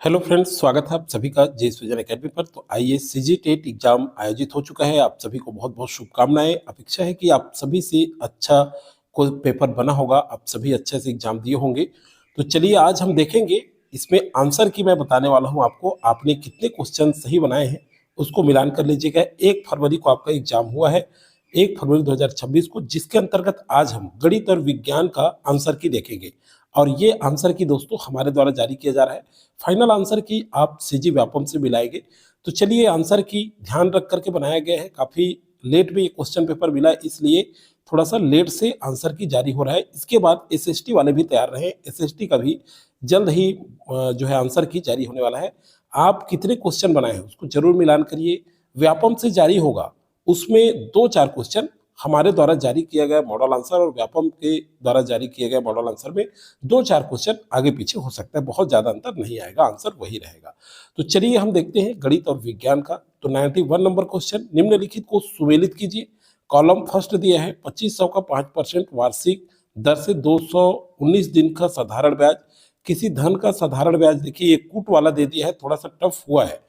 Hello friends, स्वागत है आप सभी का जेएस विजन एकेडमी पर। तो आइए, सीजी टेट एग्जाम आयोजित हो चुका है। आप सभी को बहुत बहुत शुभकामनाएं। अपेक्षा है कि आप सभी से अच्छा कोई पेपर बना होगा, आप सभी अच्छे से एग्जाम दिए होंगे। तो चलिए आज हम देखेंगे, इसमें आंसर की मैं बताने वाला हूं आपको। आपने कितने क्वेश्चन सही बनाए हैं उसको मिलान कर लीजिएगा। 1 फरवरी को आपका एग्जाम हुआ है, 1 फरवरी 2026 को, जिसके अंतर्गत आज हम गणित और विज्ञान का आंसर की देखेंगे। और ये आंसर की दोस्तों हमारे द्वारा जारी किया जा रहा है। फाइनल आंसर की आप सीजी व्यापम से मिलाएंगे। तो चलिए, आंसर की ध्यान रख करके बनाया गया है। काफी लेट में ये क्वेश्चन पेपर मिला है, इसलिए थोड़ा सा लेट से आंसर की जारी हो रहा है। इसके बाद एसएसटी वाले भी तैयार रहे, एसएसटी का भी जल्द ही जो है आंसर की जारी होने वाला है। आप कितने क्वेश्चन बनाए हैं उसको जरूर मिलान करिए। व्यापम से जारी होगा, उसमें 2-4 क्वेश्चन हमारे द्वारा जारी किया गया मॉडल आंसर और व्यापम के द्वारा जारी किया गया मॉडल आंसर में 2-4 क्वेश्चन आगे पीछे हो सकता है। बहुत ज्यादा अंतर नहीं आएगा, आंसर वही रहेगा। तो चलिए हम देखते हैं गणित और विज्ञान का। तो 91 नंबर क्वेश्चन, निम्नलिखित को सुमेलित कीजिए। कॉलम फर्स्ट दिया है 2500 का 5% वार्षिक दर से 219 दिन का साधारण ब्याज। किसी धन का साधारण ब्याज, देखिए ये कूट वाला दे दिया है, थोड़ा सा टफ हुआ है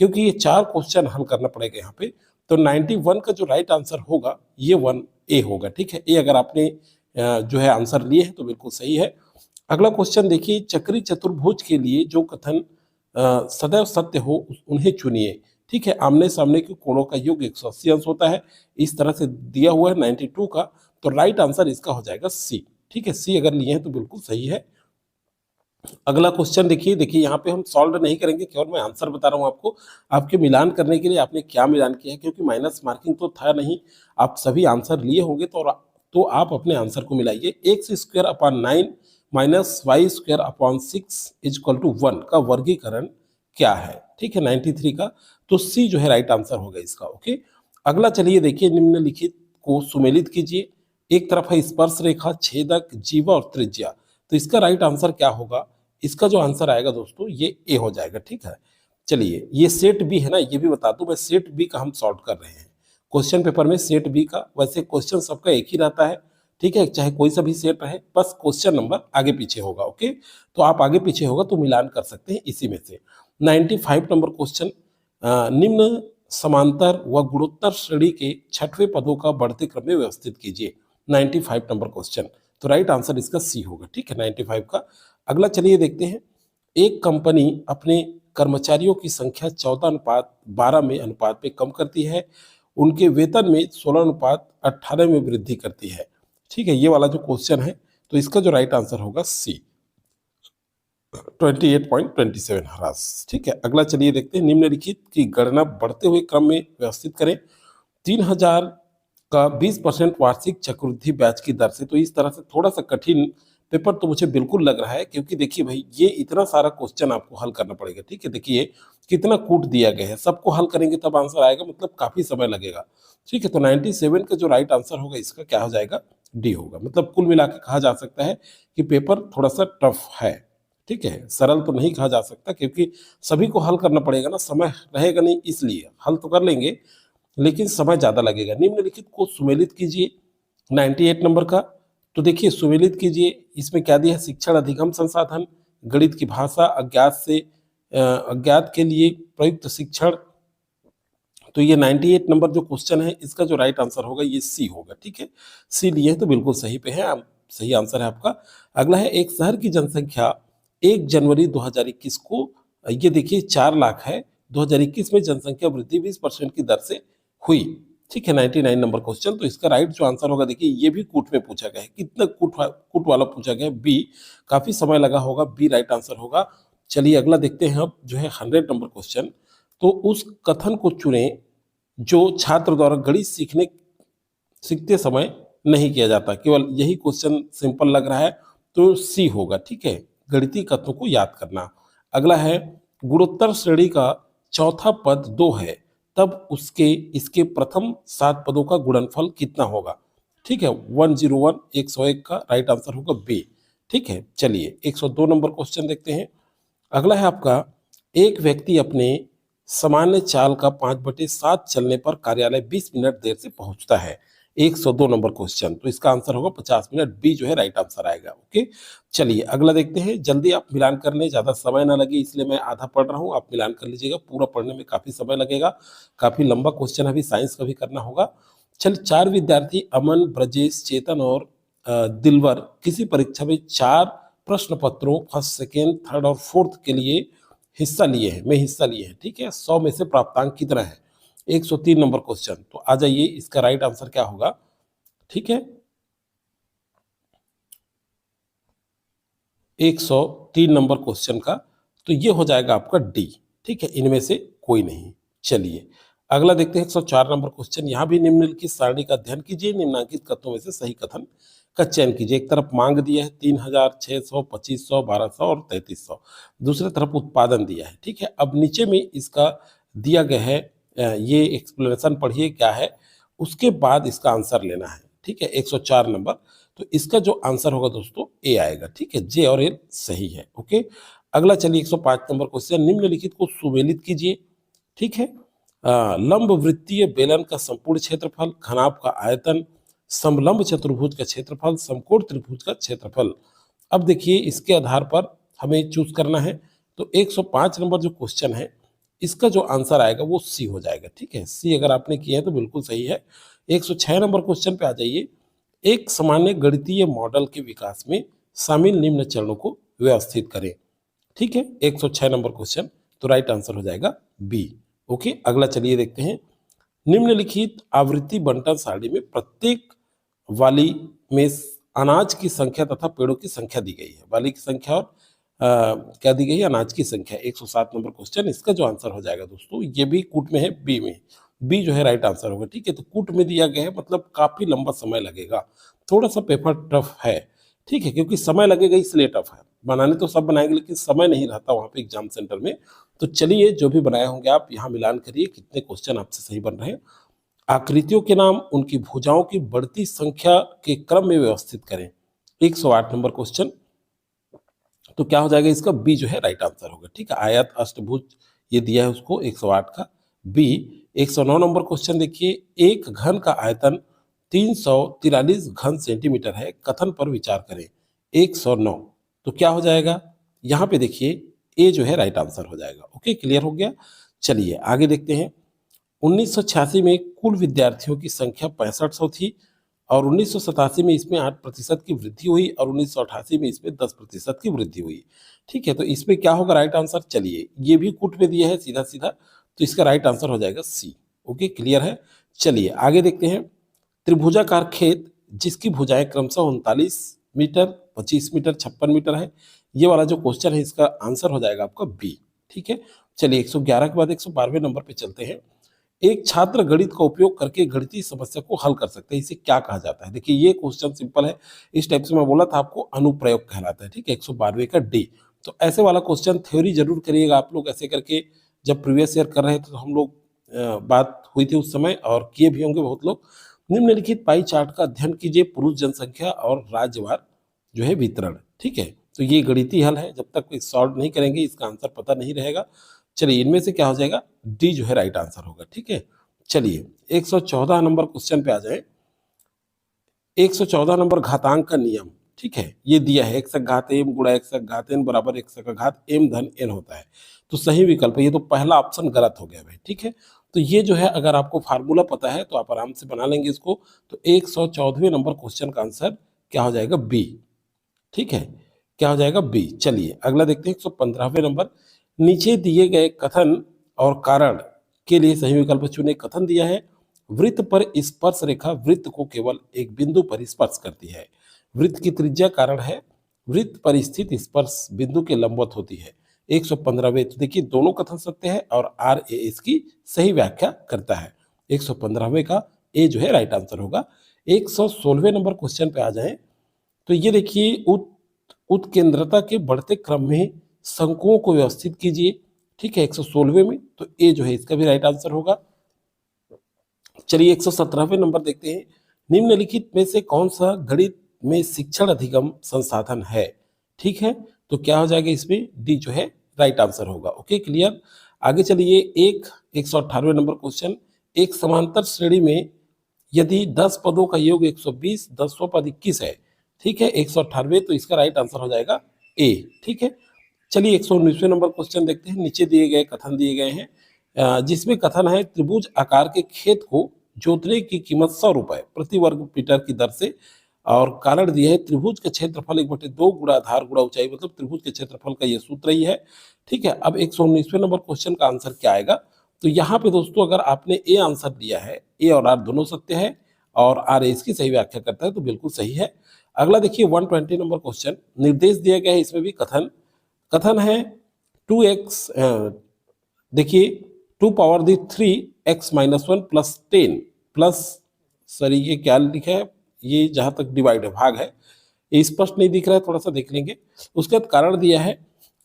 क्योंकि ये 4 क्वेश्चन हल करना पड़ेगा यहाँ पे। तो 91 का जो राइट आंसर होगा ये 1A होगा। ठीक है, ए अगर आपने जो है आंसर लिए हैं तो बिल्कुल सही है। अगला क्वेश्चन देखिए, चक्री चतुर्भुज के लिए जो कथन सदैव सत्य हो उन्हें चुनिए। ठीक है, आमने सामने के कोणों का योग 180 अंश होता है, इस तरह से दिया हुआ है 92 का। तो राइट आंसर इसका हो जाएगा सी। ठीक है, सी अगर लिए हैं तो बिल्कुल सही है। अगला क्वेश्चन देखिए, यहाँ पे हम सॉल्व नहीं करेंगे, केवल मैं आंसर बता रहा हूँ आपको। आपके मिलान करने के लिए आपने क्या मिलान किया है, क्योंकि माइनस मार्किंग तो था नहीं, आप सभी आंसर लिए होंगे। तो आप अपने आंसर को मिलाइए। X square upon 9 minus y square upon 6 equal to 1 का वर्गीकरण क्या है। ठीक है, 93 का। तो सी जो है राइट आंसर होगा इसका। ओके, अगला चलिए देखिए, निम्नलिखित को सुमेलित कीजिए। एक तरफ है स्पर्श रेखा, छेदक, जीवा और त्रिज्या। तो इसका राइट आंसर क्या होगा? इसका जो आंसर आएगा दोस्तों ये ए हो जाएगा। ठीक है, चलिए ये सेट बी है ना, ये भी बता दूं मैं, सेट बी का हम सॉल्व कर रहे हैं क्वेश्चन पेपर में। सेट बी का वैसे क्वेश्चन सबका एक ही रहता है, ठीक है, चाहे कोई सा भी सेट रहे, बस क्वेश्चन नंबर आगे पीछे होगा। ओके, तो आप आगे पीछे होगा तो मिलान कर सकते हैं इसी में से। 95 नंबर क्वेश्चन, निम्न समांतर व गुणोत्तर श्रेणी के छठवें पदों का बढ़ते क्रम में व्यवस्थित कीजिए। 95 नंबर क्वेश्चन, तो राइट आंसर इसका सी होगा। ठीक है, 95 का। अगला चलिए देखते हैं, एक कंपनी अपने कर्मचारियों की संख्या 14:12 में अनुपात में कम करती है, उनके वेतन में 16:18 में वृद्धि करती है। ठीक है, ये वाला जो क्वेश्चन है, तो इसका जो राइट आंसर होगा सी, 28.27 ह्रास। ठीक है, अगला चलिए देखते हैं, निम्नलिखित की गणना बढ़ते हुए क्रम में व्यवस्थित करें। 3000 का 20% वार्षिक चक्रवृद्धि ब्याज की दर से। तो इस तरह से थोड़ा सा कठिन पेपर तो मुझे बिल्कुल लग रहा है, क्योंकि देखिए भाई ये इतना सारा क्वेश्चन आपको हल करना पड़ेगा। ठीक है, देखिए कितना कूट दिया गया है, सबको हल करेंगे तब आंसर आएगा, मतलब काफी समय लगेगा। ठीक है, तो 97 का जो राइट आंसर होगा इसका क्या हो जाएगा? डी होगा। मतलब कुल मिलाकर कहा जा सकता है कि पेपर थोड़ा सा टफ है। ठीक है, सरल तो नहीं कहा जा सकता, क्योंकि सभी को हल करना पड़ेगा ना, समय रहेगा नहीं, इसलिए हल तो कर लेंगे लेकिन समय ज्यादा लगेगा। निम्नलिखित को सुमेलित कीजिए, 98 नंबर का। तो देखिए सुमेलित कीजिए, इसमें क्या दिया है? शिक्षण अधिगम संसाधन, गणित की भाषा, अज्ञात के लिए प्रयुक्त शिक्षण। तो ये 98 नंबर जो क्वेश्चन है, इसका जो राइट आंसर होगा ये सी होगा। ठीक है, सी लिए तो बिल्कुल सही पे है, सही आंसर है आपका। अगला है, एक शहर की जनसंख्या 1 जनवरी 2021 को, ये देखिए 4 लाख है, 2021 में जनसंख्या वृद्धि 20% की दर से हुई। ठीक है, 99 नंबर क्वेश्चन। तो इसका राइट जो आंसर होगा, देखिए ये भी कूट में पूछा गया है, कितना कूट वाला पूछा गया है, बी। काफी समय लगा होगा, बी राइट आंसर होगा। चलिए अगला देखते हैं अब, जो है 100 नंबर क्वेश्चन। तो उस कथन को चुनें जो छात्र द्वारा गणित सीखते समय नहीं किया जाता। केवल यही क्वेश्चन सिंपल लग रहा है, तो सी होगा। ठीक है, गणितीय कथनों को याद करना। अगला है, गुणोत्तर श्रेणी का चौथा पद 2 है, तब उसके इसके प्रथम 7 पदों का गुणनफल कितना होगा? ठीक है, 101, 101 का राइट आंसर होगा बी। ठीक है, चलिए 102 नंबर क्वेश्चन देखते हैं। अगला है आपका, एक व्यक्ति अपने सामान्य चाल का 5/7 चलने पर कार्यालय 20 मिनट देर से पहुंचता है। 102 नंबर क्वेश्चन, तो इसका आंसर होगा 50 मिनट, बी जो है राइट आंसर आएगा। ओके, चलिए अगला देखते हैं। जल्दी आप मिलान कर लें, ज़्यादा समय ना लगे इसलिए मैं आधा पढ़ रहा हूँ, आप मिलान कर लीजिएगा, पूरा पढ़ने में काफ़ी समय लगेगा, काफ़ी लंबा क्वेश्चन अभी साइंस का भी करना होगा। चलिए, 4 विद्यार्थी अमन, ब्रजेश, चेतन और दिलवर किसी परीक्षा में 4 प्रश्न पत्रों फर्स्ट, सेकेंड, थर्ड और फोर्थ के लिए हिस्सा लिए हैं, ठीक है। 100 में से प्राप्तांक कितना है? 103 नंबर क्वेश्चन। तो आ जाइए, इसका राइट आंसर क्या होगा, ठीक है। 103 नंबर क्वेश्चन का तो ये हो जाएगा आपका डी, ठीक है, इनमें से कोई नहीं। चलिए अगला देखते हैं 104 नंबर क्वेश्चन। यहाँ भी निम्नलिखित सारणी का अध्ययन कीजिए, निम्नांकित कथनों में से सही कथन का चयन कीजिए। एक तरफ मांग दिया है 3000, 600, 2500, 1200 और 3300, दूसरी तरफ उत्पादन दिया है, ठीक है। अब नीचे में इसका दिया गया है, ये एक्सप्लेनेशन पढ़िए क्या है, उसके बाद इसका आंसर लेना है, ठीक है। 104 नंबर, तो इसका जो आंसर होगा दोस्तों ए आएगा, ठीक है, जे और एल सही है। ओके, अगला चलिए 105 नंबर क्वेश्चन। निम्नलिखित को सुमेलित कीजिए, ठीक है। लंब वृत्तीय बेलन का संपूर्ण क्षेत्रफल, घनाभ का आयतन, समलंब चतुर्भुज का क्षेत्रफल, समकोण त्रिभुज का क्षेत्रफल। अब देखिए इसके आधार पर हमें चूज करना है, तो 105 नंबर जो क्वेश्चन है इसका जो आंसर आएगा वो सी हो जाएगा, ठीक है। सी अगर आपने किया है तो बिल्कुल सही है। 106 नंबर क्वेश्चन पे आ जाइए। एक सामान्य गणितीय मॉडल के विकास में शामिल निम्न चरणों को व्यवस्थित करें, ठीक है। 106 नंबर क्वेश्चन, तो राइट आंसर हो जाएगा बी। ओके, अगला चलिए देखते हैं। निम्नलिखित आवृत्ति बंटन सारणी में प्रत्येक वाली में अनाज की संख्या तथा पेड़ों की संख्या दी गई है। वाली की संख्या और क्या दी गई है? अनाज की संख्या। 107 नंबर क्वेश्चन, इसका जो आंसर हो जाएगा दोस्तों, ये भी कूट में है, बी में, बी जो है राइट आंसर होगा, ठीक है। तो कूट में दिया गया है मतलब काफी लंबा समय लगेगा, थोड़ा सा पेपर टफ है, ठीक है, क्योंकि समय लगेगा इसलिए टफ है। बनाने तो सब बनाएंगे लेकिन समय नहीं रहता वहाँ पे एग्जाम सेंटर में। तो चलिए जो भी बनाए होंगे आप यहाँ मिलान करिए कितने क्वेश्चन आपसे सही बन रहे हैं। आकृतियों के नाम उनकी भुजाओं की बढ़ती संख्या के क्रम में व्यवस्थित करें। 108 नंबर क्वेश्चन, तो क्या हो जाएगा इसका? बी जो है राइट आंसर होगा, ठीक है। आयत, अष्टभुज ये दिया है उसको 108 का, बी। 109 नंबर क्वेश्चन देखिए, एक घन का आयतन 343 घन सेंटीमीटर है, कथन पर विचार करें। 109, तो क्या हो जाएगा यहाँ पे देखिए ए जो है राइट आंसर हो जाएगा। ओके, क्लियर हो गया। चलिए आगे देखते हैं। 1986 में कुल विद्यार्थियों की संख्या 6500 थी और 1987 में इसमें 8% की वृद्धि हुई और 1988 में इसमें 10% की वृद्धि हुई, ठीक है। तो इसमें क्या होगा राइट आंसर? चलिए ये भी कूट में दिया है सीधा सीधा, तो इसका राइट आंसर हो जाएगा सी। ओके, क्लियर है। चलिए आगे देखते हैं। त्रिभुजाकार खेत जिसकी भुजाएं क्रमशः 39 मीटर, 25 मीटर, 56 मीटर है, ये वाला जो क्वेश्चन है इसका आंसर हो जाएगा आपका बी, ठीक है। चलिए 111 के बाद 112वें नंबर पे चलते हैं। एक छात्र गणित का उपयोग करके गणितीय समस्या को हल कर सकते हैं, इसे क्या कहा जाता है? देखिए ये क्वेश्चन सिंपल है, इस टाइप से मैं बोला था आपको, अनुप्रयोग कहलाता है, ठीक है। 112वें का डी। तो ऐसे वाला क्वेश्चन थ्योरी जरूर करिएगा आप लोग ऐसे करके। जब प्रीवियस ईयर कर रहे थे तो हम लोग बात हुई थी उस समय और किए भी होंगे बहुत लोग। निम्नलिखित पाई चार्ट का अध्ययन कीजिए, पुरुष जनसंख्या और राज्यवार जो है वितरण, ठीक है। तो ये गणितीय हल है, जब तक सॉल्व नहीं करेंगे इसका आंसर पता नहीं रहेगा। चलिए इनमें से क्या हो जाएगा? डी जो है राइट आंसर होगा, ठीक है। चलिए 114 नंबर क्वेश्चन पे आ जाए। 114 नंबर घातांक का नियम, ठीक है, ये दिया है x घात m गुणा x घात n बराबर x का घात m धन n होता है। तो सही विकल्प है ये, तो पहला ऑप्शन गलत हो गया भाई, ठीक है। तो ये जो है अगर आपको फार्मूला पता है तो आप आराम से बना लेंगे इसको। तो 114वें नंबर क्वेश्चन का आंसर क्या हो जाएगा? बी, ठीक है। क्या हो जाएगा? बी। चलिए अगला देखते हैं 115वें नंबर। नीचे दिए गए कथन और कारण के लिए सही विकल्प चुने। कथन दिया है, वृत्त पर स्पर्श रेखा वृत्त को केवल एक बिंदु पर स्पर्श करती है। वृत्त की त्रिज्या कारण है, वृत्त पर स्थित स्पर्श बिंदु के लंबवत होती है। 115वें, तो देखिए दोनों कथन सत्य है और आर ए इसकी सही व्याख्या करता है। 115वें का ए जो है राइट आंसर होगा। 116वें नंबर क्वेश्चन पे आ जाए। तो ये देखिए उत्केंद्रता के बढ़ते क्रम में शंकुओं को व्यवस्थित कीजिए, ठीक है। 116वें में, तो ए जो है इसका भी राइट आंसर होगा। चलिए 117वें नंबर देखते हैं। निम्नलिखित में से कौन सा गणित में शिक्षण अधिगम संसाधन है? ठीक है, तो क्या हो जाएगा इसमें? डी जो है राइट आंसर होगा। Okay, clear. आगे चलिए 118वें नंबर क्वेश्चन। एक समांतर श्रेणी में यदि 10 पदों का योग 120, 10वां पद 21 है, ठीक है, 198, तो इसका राइट आंसर हो जाएगा ए। ठीक है, चलिए 119वें नंबर क्वेश्चन देखते हैं। नीचे दिए गए कथन दिए गए हैं, जिसमें कथन है त्रिभुज आकार के खेत को जोतने की कीमत 100 रुपए प्रति वर्ग मीटर की दर से, और कारण दिया है त्रिभुज का क्षेत्रफल 1/2 गुणा आधार गुणा ऊंचाई, मतलब त्रिभुज के क्षेत्रफल का ये सूत्र ही है। ठीक है, अब 119वें नंबर क्वेश्चन का आंसर क्या आएगा? तो यहाँ पे दोस्तों अगर आपने ए आंसर दिया है, ए और आर दोनों सत्य है और आर इसकी सही व्याख्या करता है, तो बिल्कुल सही है। अगला देखिए 120 नंबर क्वेश्चन, निर्देश दिया गया है, इसमें भी कथन है 2x, देखिए 2 पावर दी 3x-1 प्लस 10 प्लस, सॉरी ये क्या लिखा है, ये जहां तक डिवाइड है भाग है, ये स्पष्ट नहीं दिख रहा है, थोड़ा सा देख लेंगे। उसके बाद कारण दिया है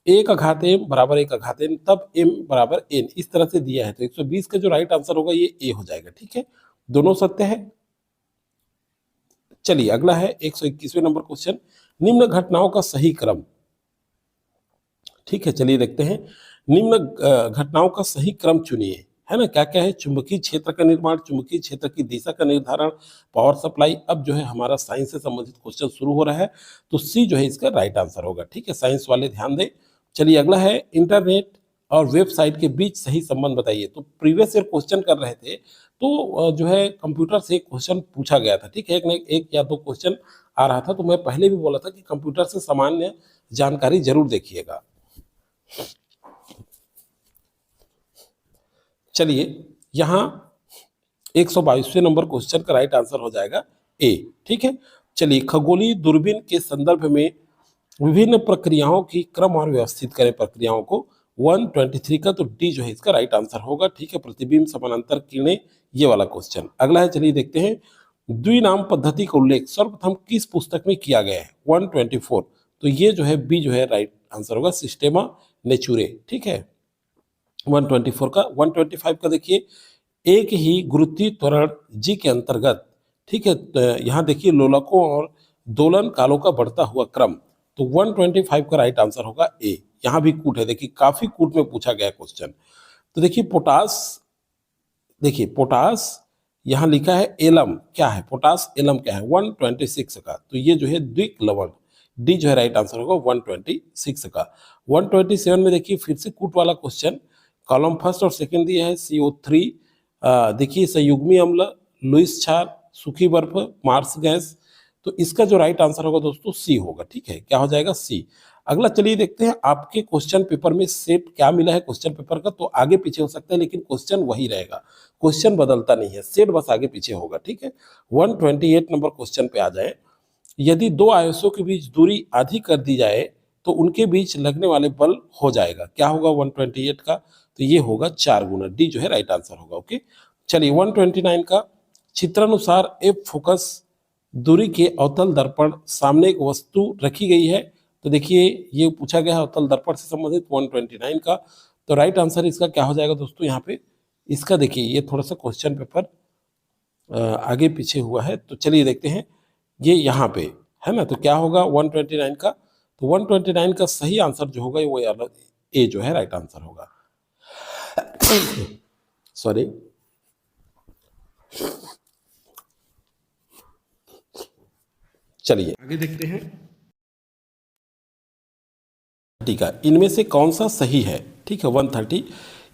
a का घात m बराबर a का घात n, तब m बराबर n, इस तरह से दिया है। तो 120 का जो राइट आंसर होगा ये a हो जाएगा। ठीक है, दोनों सत्य है। चलिए अगला है 121वें नंबर क्वेश्चन, निम्न घटनाओं का सही क्रम। ठीक है, चलिए देखते हैं, निम्न घटनाओं का सही क्रम चुनिए, है ना। क्या क्या है? चुंबकीय क्षेत्र का निर्माण, चुंबकीय क्षेत्र की दिशा का निर्धारण, पावर सप्लाई। अब जो है हमारा साइंस से संबंधित क्वेश्चन शुरू हो रहा है, तो सी जो है इसका राइट आंसर होगा। ठीक है, साइंस वाले ध्यान दें। चलिए अगला है, इंटरनेट और वेबसाइट के बीच सही संबंध बताइए। तो प्रीवियस ईयर क्वेश्चन कर रहे थे, तो जो है कंप्यूटर से क्वेश्चन पूछा गया था। ठीक है, एक या दो क्वेश्चन आ रहा था, तो मैं पहले भी बोला था कि कंप्यूटर से सामान्य जानकारी जरूर देखिएगा। चलिए यहां 122वें नंबर क्वेश्चन का राइट आंसर हो जाएगा ए। ठीक है, चलिए खगोलीय दूरबीन के संदर्भ में विभिन्न प्रक्रियाओं की क्रम और व्यवस्थित करें प्रक्रियाओं को। 123 का तो डी जो है इसका राइट आंसर होगा। ठीक है, प्रतिबिंब समानांतर किरणें, ये वाला क्वेश्चन। अगला है, चलिए देखते हैं, द्विनाम पद्धति का उल्लेख सर्वप्रथम किस पुस्तक में किया गया है? 124, तो ये जो है बी जो है राइट आंसर होगा, सिस्टेमा नेचुरे। ठीक है, 124 का। 125 का देखिए, एक ही गुरुत्वीय त्वरण जी के अंतर्गत, ठीक है, तो यहाँ देखिए लोलकों और दोलन कालों का बढ़ता हुआ क्रम, तो 125 का राइट आंसर होगा ए। यहाँ भी कूट है, देखिए काफी कूट में पूछा गया क्वेश्चन। तो देखिए पोटास, देखिए पोटास यहाँ लिखा है एलम, क्या है पोटास एलम क्या है? 126 का, तो ये जो है द्विक लवण, डी जो है राइट आंसर होगा 126 का। 127 में देखिए फिर से कूट वाला क्वेश्चन, कॉलम फर्स्ट और सेकंड दिया है, CO3, देखिए संयुग्मी अम्ल, लुईस क्षार, सूखी बर्फ, मार्स गैस, तो इसका जो राइट आंसर होगा दोस्तों सी होगा। ठीक है, क्या हो जाएगा? सी। अगला चलिए देखते हैं, आपके क्वेश्चन पेपर में सेट क्या मिला है क्वेश्चन पेपर का, तो आगे पीछे हो सकता है लेकिन क्वेश्चन वही रहेगा, क्वेश्चन बदलता नहीं है, सेट बस आगे पीछे होगा। ठीक है, 128 नंबर क्वेश्चन पे आ जाए, यदि दो आयसों के बीच दूरी आधी कर दी जाए तो उनके बीच लगने वाले बल हो जाएगा, क्या होगा 128 का? तो ये होगा 4 गुना, डी जो है राइट आंसर होगा। ओके, चलिए 129 का, चित्रानुसार एफ फोकस दूरी के अवतल दर्पण सामने एक वस्तु रखी गई है, तो देखिए ये पूछा गया है अवतल दर्पण से संबंधित 129 का, तो राइट आंसर इसका क्या हो जाएगा दोस्तों? यहाँ पे इसका देखिए ये थोड़ा सा क्वेश्चन पेपर आगे पीछे हुआ है, तो चलिए देखते हैं, ये यहाँ पे है ना, तो क्या होगा 129 का? तो 129 का सही आंसर जो होगा वो ए जो है राइट आंसर होगा। सॉरी, चलिए आगे देखते हैं, ठीक है, इनमें से कौन सा सही है? ठीक है, 130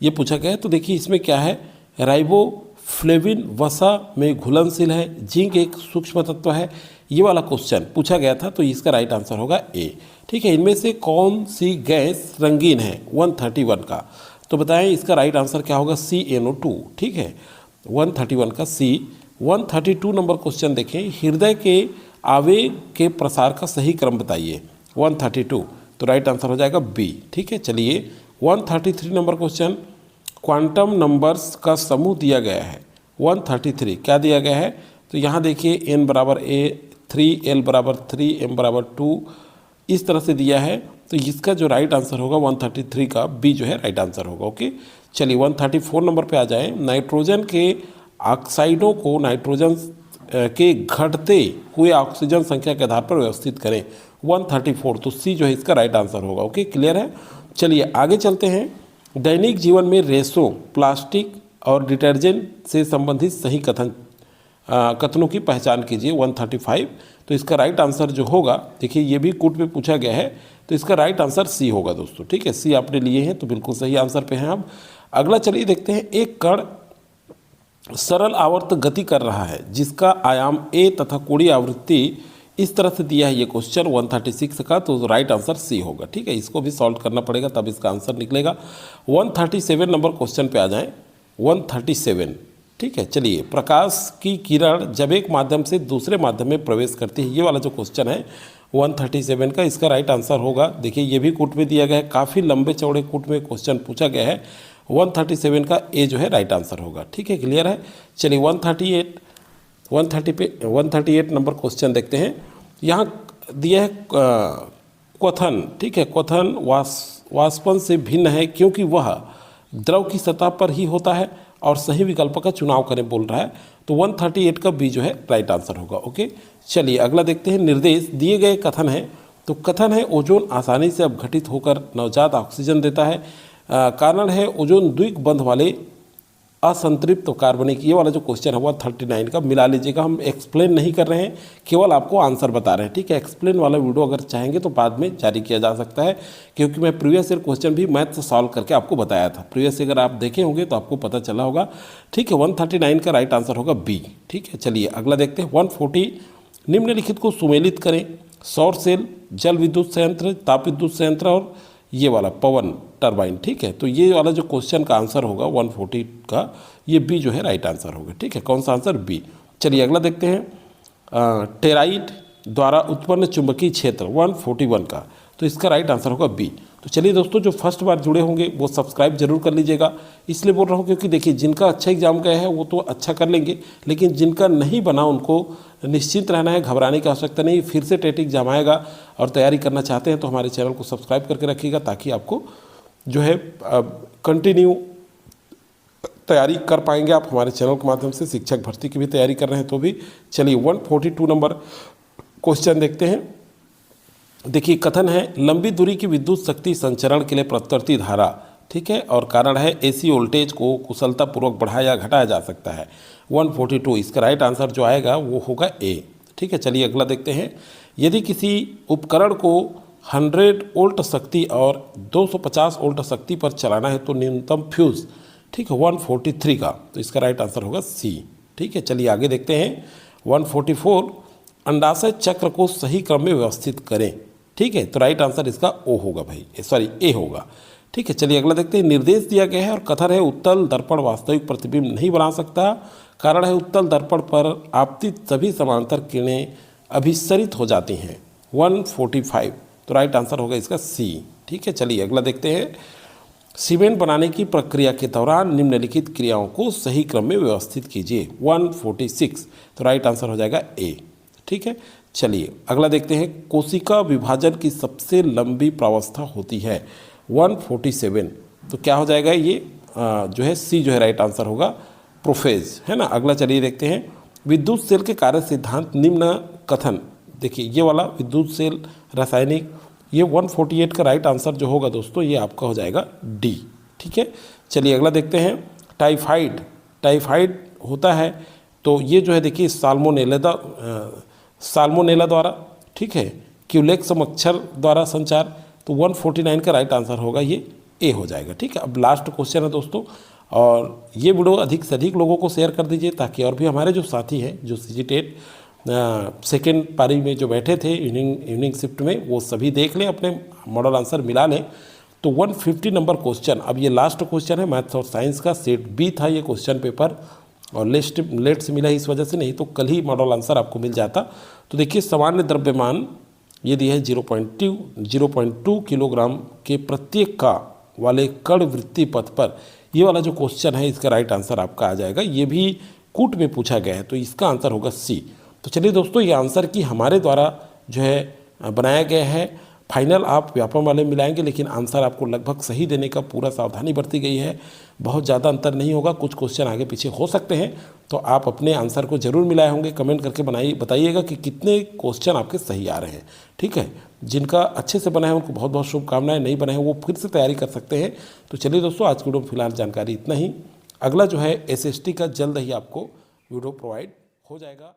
ये पूछा गया है, तो देखिए इसमें क्या है, राइबोफ्लेविन वसा में घुलनशील है, जिंक एक सूक्ष्म तत्व है, ये वाला क्वेश्चन पूछा गया था, तो इसका राइट आंसर होगा ए। ठीक है, इनमें से कौन सी गैस रंगीन है? 131 का, तो बताएं इसका राइट आंसर क्या होगा? CnO2। ठीक है, 131 का सी। 132 नंबर क्वेश्चन देखें, हृदय के आवेग के प्रसार का सही क्रम बताइए। 132, तो राइट आंसर हो जाएगा बी। ठीक है, चलिए 133 नंबर क्वेश्चन, क्वांटम नंबर्स का समूह दिया गया है। 133 क्या दिया गया है? तो यहाँ देखिए n बराबर a 3, l बराबर 3, m बराबर 2, इस तरह से दिया है, तो इसका जो राइट आंसर होगा 133 का बी जो है राइट आंसर होगा। ओके, चलिए 134 नंबर पे आ जाए, नाइट्रोजन के ऑक्साइडों को नाइट्रोजन के घटते हुए ऑक्सीजन संख्या के आधार पर व्यवस्थित करें। 134, तो सी जो है इसका राइट आंसर होगा। ओके, क्लियर है। चलिए आगे चलते हैं, दैनिक जीवन में रेशों, प्लास्टिक और डिटर्जेंट से संबंधित सही कथन कथनों की पहचान कीजिए 135। तो इसका राइट आंसर जो होगा, देखिए ये भी कूट में पूछा गया है, तो इसका राइट आंसर सी होगा दोस्तों। ठीक है, सी आपने लिए हैं तो बिल्कुल सही आंसर पे हैं आप। अगला चलिए देखते हैं, एक कण सरल आवर्त गति कर रहा है जिसका आयाम a तथा कोणीय आवृत्ति इस तरह से दिया है, ये क्वेश्चन 136 का, तो राइट आंसर सी होगा। ठीक है, इसको भी सॉल्व करना पड़ेगा तब इसका आंसर निकलेगा। 137 नंबर क्वेश्चन पे आ जाएं, 137। ठीक है, चलिए, प्रकाश की किरण जब एक माध्यम से दूसरे माध्यम में प्रवेश करती है, ये वाला जो क्वेश्चन है 137 का, इसका राइट आंसर होगा, देखिए ये भी कूट में दिया गया है, काफ़ी लंबे चौड़े कूट में क्वेश्चन पूछा गया है। 137 का ए जो है राइट आंसर होगा। ठीक है, क्लियर है। चलिए 138 नंबर क्वेश्चन देखते हैं। यहाँ दिया है क्वथन। ठीक है, क्वथन वाष्पन से भिन्न है क्योंकि वह द्रव की सतह पर ही होता है और सही विकल्प का चुनाव करें बोल रहा है, तो 138 का बी जो है राइट आंसर होगा। ओके, चलिए अगला देखते हैं। निर्देश दिए गए कथन है, तो कथन है ओजोन आसानी से अपघटित होकर नवजात ऑक्सीजन देता है। कारण है ओजोन द्विक बंध वाले असंतृप्त कार्बनिक, ये वाला जो क्वेश्चन है 139 का मिला लीजिएगा, हम एक्सप्लेन नहीं कर रहे हैं, केवल आपको आंसर बता रहे हैं। ठीक है, एक्सप्लेन वाला वीडियो अगर चाहेंगे तो बाद में जारी किया जा सकता है, क्योंकि मैं प्रीवियस ईयर क्वेश्चन भी मैथ से सॉल्व करके आपको बताया था। प्रीवियस अगर आप देखे होंगे तो आपको पता चला होगा। ठीक है, 139 का राइट आंसर होगा बी। ठीक है, चलिए अगला देखते हैं। 140 निम्नलिखित को सुमेलित करें, सौर सेल, जल विद्युत संयंत्र, ताप विद्युत संयंत्र और ये वाला पवन टरबाइन। ठीक है, तो ये वाला जो क्वेश्चन का आंसर होगा 140 का, ये बी जो है राइट आंसर होगा। ठीक है, कौन सा आंसर? बी। चलिए अगला देखते हैं। टेराइड द्वारा उत्पन्न चुंबकीय क्षेत्र 141 का, तो इसका राइट आंसर होगा बी। तो चलिए दोस्तों, जो फर्स्ट बार जुड़े होंगे वो सब्सक्राइब जरूर कर लीजिएगा। इसलिए बोल रहा हूँ क्योंकि देखिए, जिनका अच्छा एग्जाम गया है वो तो अच्छा कर लेंगे, लेकिन जिनका नहीं बना उनको निश्चिंत रहना है, घबराने की आवश्यकता नहीं। फिर से टेट एग्जाम आएगा और तैयारी करना चाहते हैं तो हमारे चैनल को सब्सक्राइब करके रखिएगा, ताकि आपको जो है कंटिन्यू तैयारी कर पाएंगे आप हमारे चैनल के माध्यम से। शिक्षक भर्ती की भी तैयारी कर रहे हैं तो भी। चलिए 142 नंबर क्वेश्चन देखते हैं। देखिए, कथन है लंबी दूरी की विद्युत शक्ति संचरण के लिए प्रत्यावर्ती धारा, ठीक है, और कारण है एसी वोल्टेज को कुशलतापूर्वक बढ़ाया या घटाया जा सकता है। 142, इसका राइट आंसर जो आएगा वो होगा ए। ठीक है, चलिए अगला देखते हैं। यदि किसी उपकरण को 100 वोल्ट शक्ति और 250 वोल्ट शक्ति पर चलाना है तो न्यूनतम फ्यूज, ठीक है, 143 का, तो इसका राइट आंसर होगा सी। ठीक है, चलिए आगे देखते हैं। 144, अंडाशय चक्र को सही क्रम में व्यवस्थित करें। ठीक है, तो राइट आंसर इसका ओ होगा भाई, सॉरी ए होगा। ठीक है, चलिए अगला देखते हैं। निर्देश दिया गया है और कथन है उत्तल दर्पण वास्तविक प्रतिबिंब नहीं बना सकता। कारण है उत्तल दर्पण पर आपतित सभी समांतर किरणें अभिसरित हो जाती हैं। 145, तो राइट आंसर होगा इसका सी। ठीक है, चलिए अगला देखते हैं। सीमेंट बनाने की प्रक्रिया के दौरान निम्नलिखित क्रियाओं को सही क्रम में व्यवस्थित कीजिए। 146, तो राइट आंसर हो जाएगा ए। ठीक है, चलिए अगला देखते हैं। कोशिका विभाजन की सबसे लंबी प्रावस्था होती है 147, तो क्या हो जाएगा ये जो है सी जो है राइट आंसर होगा, प्रोफेज, है ना। अगला चलिए देखते हैं। विद्युत सेल के कार्य सिद्धांत निम्न कथन, देखिए ये वाला विद्युत सेल रासायनिक, ये 148 का राइट आंसर जो होगा दोस्तों ये आपका हो जाएगा डी। ठीक है, चलिए अगला देखते हैं। टाइफाइड होता है तो ये जो है देखिए साल्मोनेला द्वारा, ठीक है, क्यूलेक्स मच्छर द्वारा संचार, तो 149 का राइट आंसर होगा ये ए हो जाएगा। ठीक है, अब लास्ट क्वेश्चन है दोस्तों, और ये वीडियो अधिक से अधिक लोगों को शेयर कर दीजिए, ताकि और भी हमारे जो साथी हैं जो सीजीटेट सेकेंड पारी में जो बैठे थे इवनिंग शिफ्ट में, वो सभी देख लें, अपने मॉडल आंसर मिला लें। तो 150 नंबर क्वेश्चन, अब ये लास्ट क्वेश्चन है मैथ्स और साइंस का, सेट बी था ये क्वेश्चन पेपर, और लेट से मिला इस वजह से, नहीं तो कल ही मॉडल आंसर आपको मिल जाता। तो देखिए, सामान्य द्रव्यमान ये दिया है 0.2 किलोग्राम के प्रत्येक का वाले कण वृत्तीय पथ पर, ये वाला जो क्वेश्चन है इसका राइट आंसर आपका आ जाएगा। ये भी कूट में पूछा गया है, तो इसका आंसर होगा सी। तो चलिए दोस्तों, ये आंसर की हमारे द्वारा जो है बनाया गया है। फाइनल आप व्यापम वाले मिलाएंगे, लेकिन आंसर आपको लगभग सही देने का पूरा सावधानी बरती गई है। बहुत ज़्यादा अंतर नहीं होगा, कुछ क्वेश्चन आगे पीछे हो सकते हैं, तो आप अपने आंसर को जरूर मिलाए होंगे। कमेंट करके बताइएगा कि कितने क्वेश्चन आपके सही आ रहे हैं। ठीक है, जिनका अच्छे से बना है उनको बहुत बहुत शुभकामनाएं, नहीं बने हैं वो फिर से तैयारी कर सकते हैं। तो चलिए दोस्तों, आज की वीडियो में फिलहाल जानकारी इतना ही। अगला जो है SST का जल्द ही आपको वीडियो प्रोवाइड हो जाएगा,